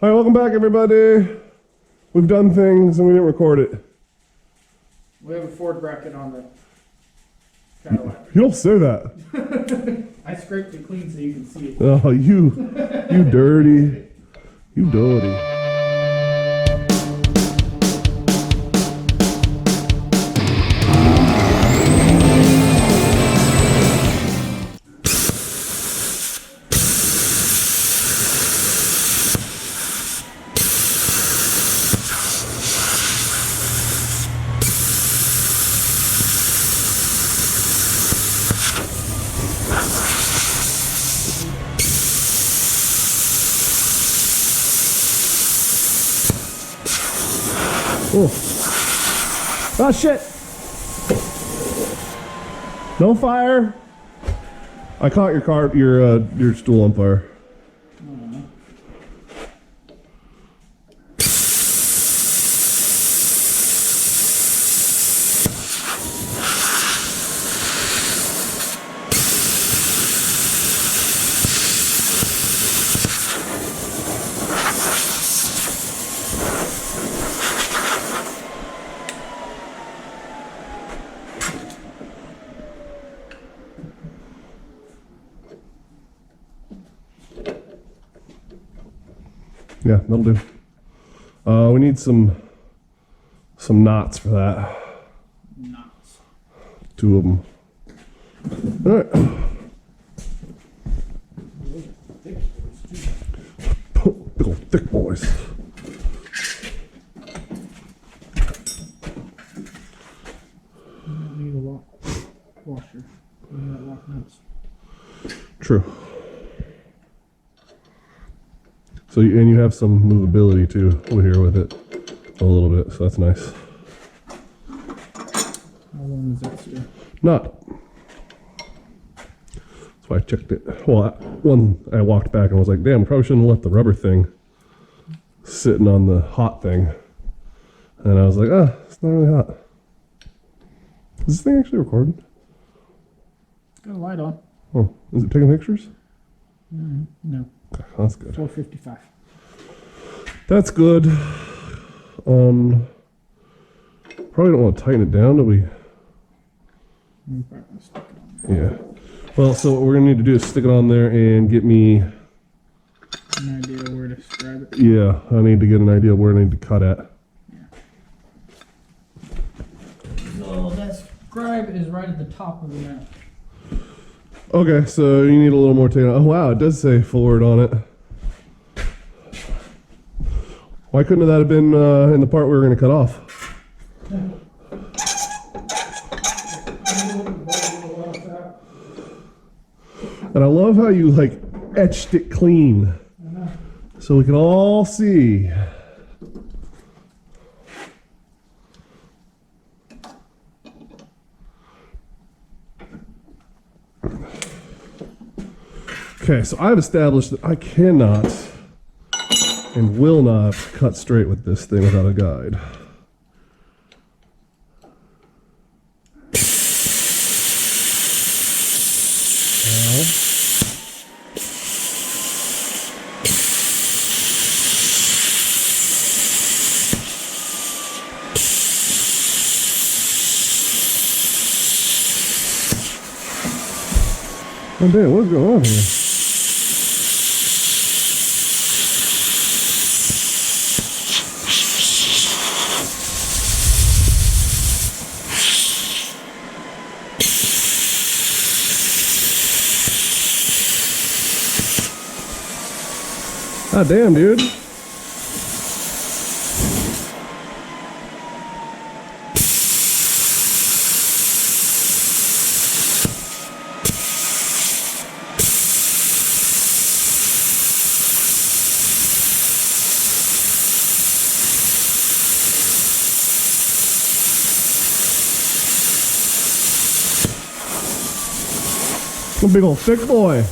All right, welcome back, everybody. We've done things and we didn't record it. We have a Ford bracket on the Cadillac. You don't say that. I scraped it clean so you can see it. Oh, you dirty. You dirty. Oh. Oh shit. No fire. I caught your stool on fire. Yeah, that'll do. We need some knots for that. Knots. 2 of them. All right. Big old thick boys. You don't need a lock washer. You need that lock nuts. True. So, and you have some movability too over here with it a little bit, so that's nice. How long is that, sir? Not. That's why I checked it. Well, I walked back and was like, damn, I probably shouldn't have left the rubber thing sitting on the hot thing. And I was like, it's not really hot. Is this thing actually recording? It's got a light on. Oh, is it taking pictures? No. Okay, that's good. 455. That's good. Probably don't want to tighten it down, do we? I'm probably gonna stick it on there. Yeah. Well, so what we're gonna need to do is stick it on there and get me. An idea where to scribe it. Yeah, I need to get an idea where I need to cut at. So that scribe is right at the top of the mount. Okay, so you need a little more tape. Oh wow, it does say Ford on it. Why couldn't that have been in the part we were going to cut off? And I love how you like etched it clean, so we can all see. Okay, so I've established that I cannot and will not cut straight with this thing without a guide. Oh damn, what's going on here? Ah, damn, dude. A big old thick boy.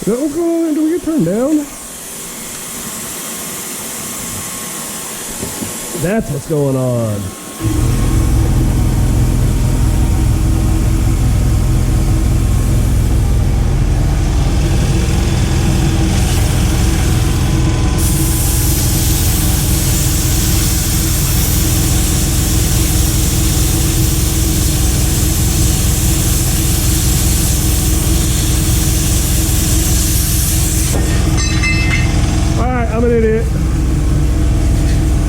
What's going on? Do we get turned down? That's what's going on. I'm an idiot.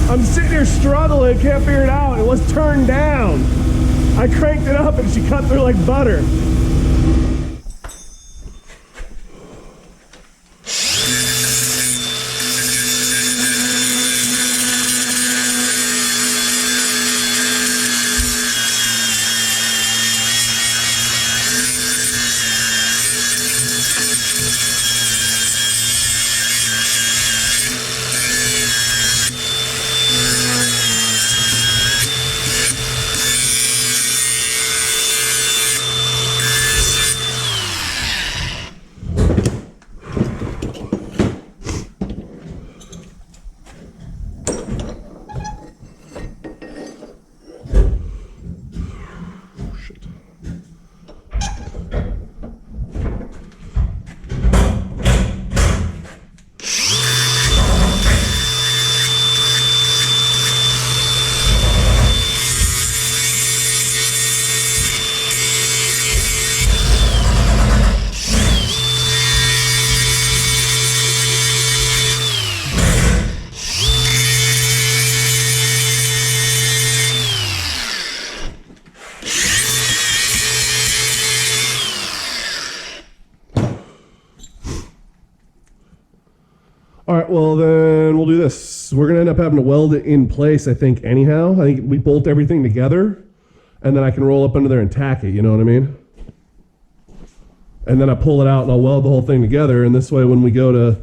I'm sitting here struggling, can't figure it out. It was turned down. I cranked it up and she cut through like butter. All right, well then we'll do this. We're gonna end up having to weld it in place, I think, anyhow. I think we bolt everything together, and then I can roll up under there and tack it, you know what I mean? And then I pull it out and I'll weld the whole thing together, and this way when we go to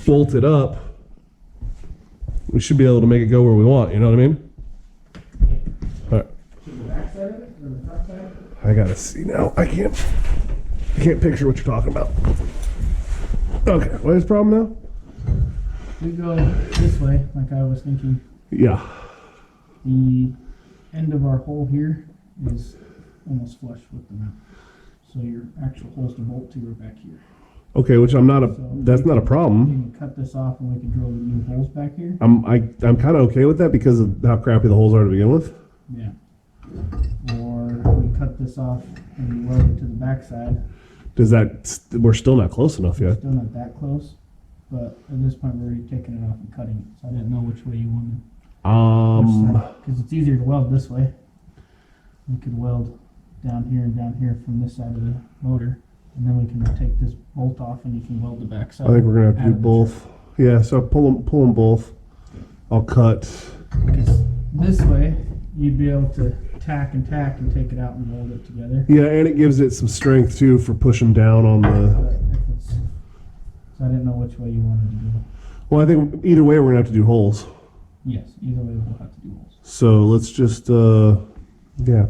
bolt it up, we should be able to make it go where we want, you know what I mean? All right. To the back side of it or the front side? I gotta see now. I can't picture what you're talking about. Okay, what is the problem now? We go this way, like I was thinking. Yeah. The end of our hole here is almost flush with the mount. So your actual holes to bolt to are back here. Okay, which that's not a We problem. can cut this off and we can drill the new holes back here. I'm kind of okay with that because of how crappy the holes are to begin with. Yeah. Or we cut this off and we weld it to the back side. We're still not close enough yet. Still not that close, but at this point we're already taking it off and cutting it. So I didn't know which way you wanted. Because it's easier to weld this way. We could weld down here and down here from this side of the motor, and then we can take this bolt off and you can weld the back side. I think we're gonna have to out do of the both. Yeah, so pull them both. I'll cut. Because this way you'd be able to tack and take it out and weld it together. Yeah, and it gives it some strength too for pushing down on the. So I didn't know which way you wanted to go. Well, I think either way we're gonna have to do holes. Yes, either way we'll have to do holes. So let's just yeah.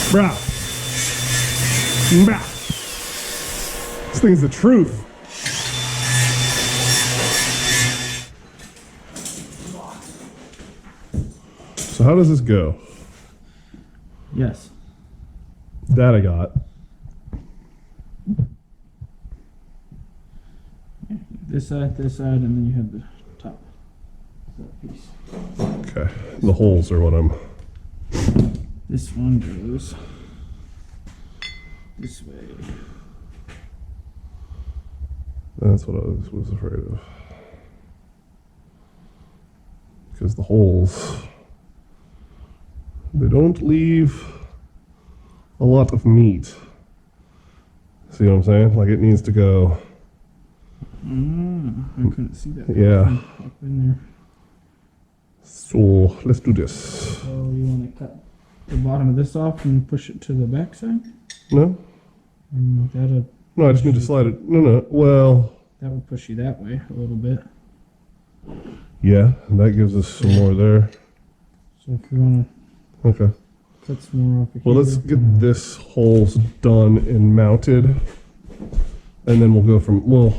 Brah. Brah. This thing's the truth. So how does this go? Yes. That I got. This side, and then you have the top. That piece. Okay. The holes are what I'm. This one goes this way. That's what I was afraid of. Because the holes, they don't leave a lot of meat. See what I'm saying? Like it needs to go I couldn't see that. Yeah. Up in there. So let's do this. So you want to cut the bottom of this off and push it to the back side? No? That'll No, I just need to slide it. No. Well, that would push you that way a little bit. yeah, and that gives us some more there. So if you want Okay. to cut some more off of Well, here. let's get this holes done and mounted, and then we'll go from we'll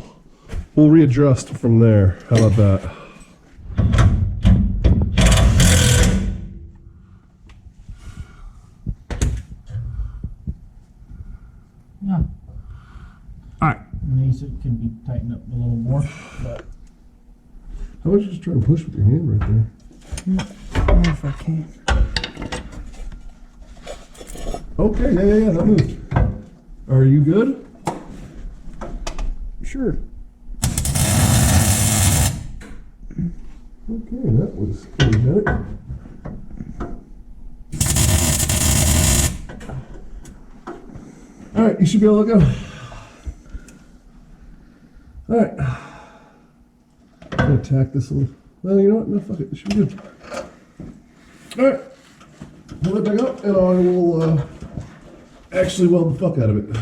readjust from there. How about that? Yeah. All right. And these can be tightened up a little more, but How about you just try and push with your hand right there? I don't know if I can. Okay, yeah, that moved. Are you good? Sure. Okay, that was energetic. All right, you should be able to go. All right. I'm gonna tack this one. Well, you know what? No, fuck it. It should be good. All right. Pull it back up, and I will actually weld the fuck out of it.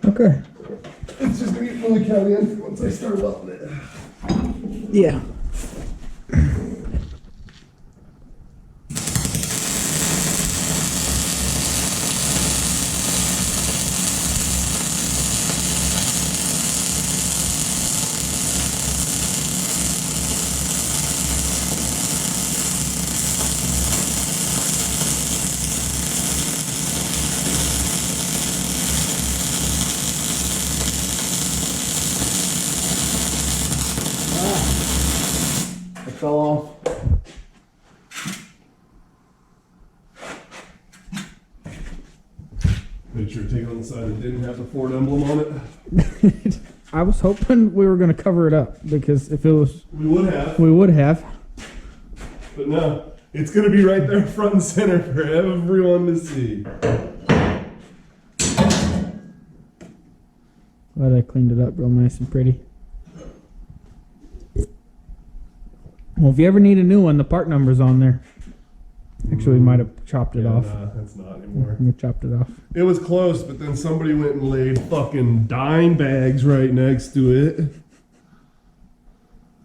Okay. It's just gonna get really caliente once I start welding it. Yeah. It fell off. Made sure to take it on the side that didn't have the Ford emblem on it. I was hoping we were going to cover it up because if it was, We would have, we would have. but no. It's gonna be right there front and center for everyone to see. Glad I cleaned it up real nice and pretty. Well, if you ever need a new one, the part number's on there. Actually, we might have chopped it off. Nah, that's not anymore. We chopped it off. It was close, but then somebody went and laid fucking dime bags right next to it.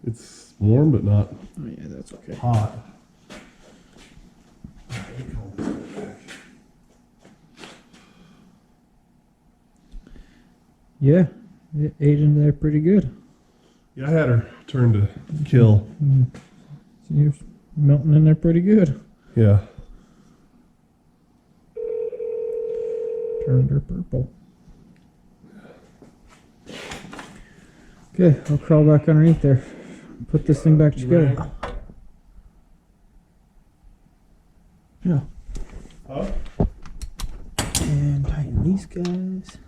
It's warm, but not Oh yeah, that's okay. hot. Yeah, it aged in there pretty good. Yeah, I had her turn to kill. So you're melting in there pretty good. Yeah. Turned her purple. Okay, I'll crawl back underneath there. Put this thing back together. Yeah. Huh? And tighten these guys.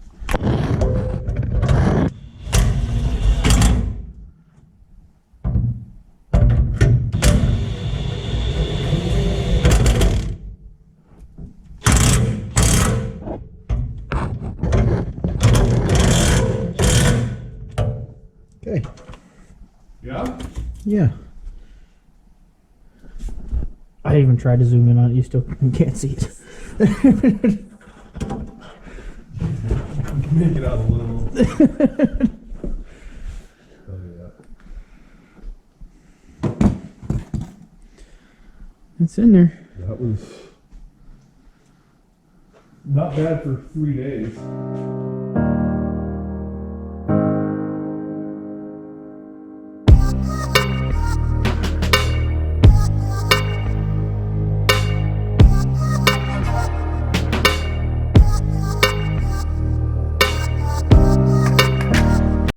Okay. Yeah? Yeah. I even tried to zoom in on it. You still can't see it. Make it out a little. Oh, yeah. It's in there. That was not bad for 3 days.